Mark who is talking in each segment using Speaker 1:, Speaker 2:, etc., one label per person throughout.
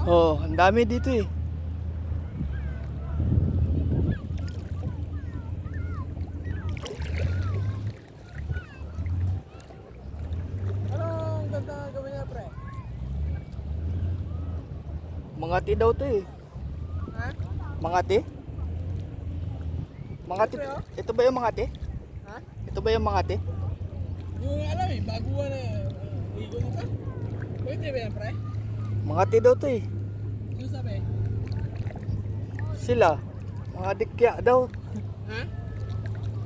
Speaker 1: Oh, ang dami dito eh.
Speaker 2: Anong ganda gawin niya, pre?
Speaker 1: Mangati daw to eh.
Speaker 2: Ha?
Speaker 1: Mangati? Mangati.
Speaker 2: Pre, oh?
Speaker 1: Ito ba yung Mangati?
Speaker 2: Ha?
Speaker 1: Ito ba yung Mangati?
Speaker 2: Hindi ko nga alam eh, baguhan na ligo nito. Pwede ba yan, pre?
Speaker 1: Mangati daw to eh.
Speaker 2: Ano sabi?
Speaker 1: Sila. Mga dikya daw.
Speaker 2: Ha?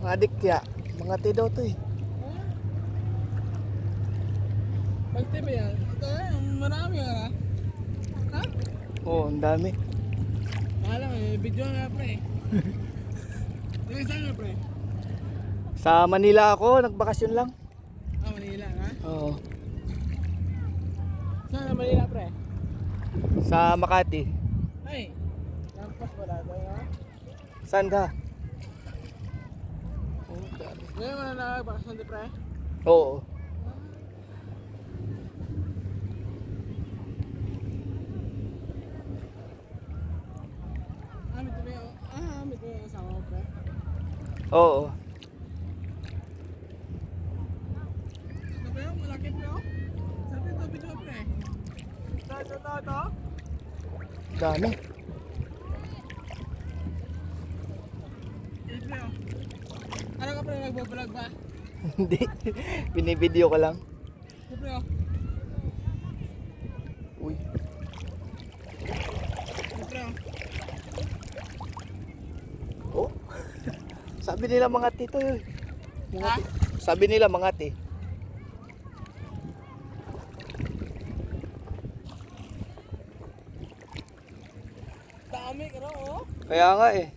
Speaker 1: Mga dikya. Mangati daw to eh.
Speaker 2: Pagte ba yan? Ito marami nga ha? Ha?
Speaker 1: Oh, ang dami.
Speaker 2: Alam eh, video nga pre. Yung saan nga pre?
Speaker 1: Sa Manila ako, nagbakasyon lang.
Speaker 2: Ah, Manila ha?
Speaker 1: Oo.
Speaker 2: Saan nga Manila pre?
Speaker 1: Sa Makati.
Speaker 2: Ay, lampas pala tayo ha?
Speaker 1: Saan ka? Oh, dami.
Speaker 2: Ngayon mo na nakabakasyon di pre?
Speaker 1: Oo.
Speaker 2: May ito yung asawa ko pre.
Speaker 1: Oo.
Speaker 2: Ito pre, malaki pre oh. Sabi ito video pre. Ito.
Speaker 1: Dami.
Speaker 2: Ito pre oh. Ano ka pre, nagbablog ba?
Speaker 1: Hindi. Binibideo ko lang.
Speaker 2: Ito pre oh.
Speaker 1: Uy.
Speaker 2: Ito pre oh.
Speaker 1: Oh. Sabi nila Mangati to eh.
Speaker 2: Ha?
Speaker 1: Sabi nila Mangati.
Speaker 2: Dami ka oh.
Speaker 1: Kaya nga eh.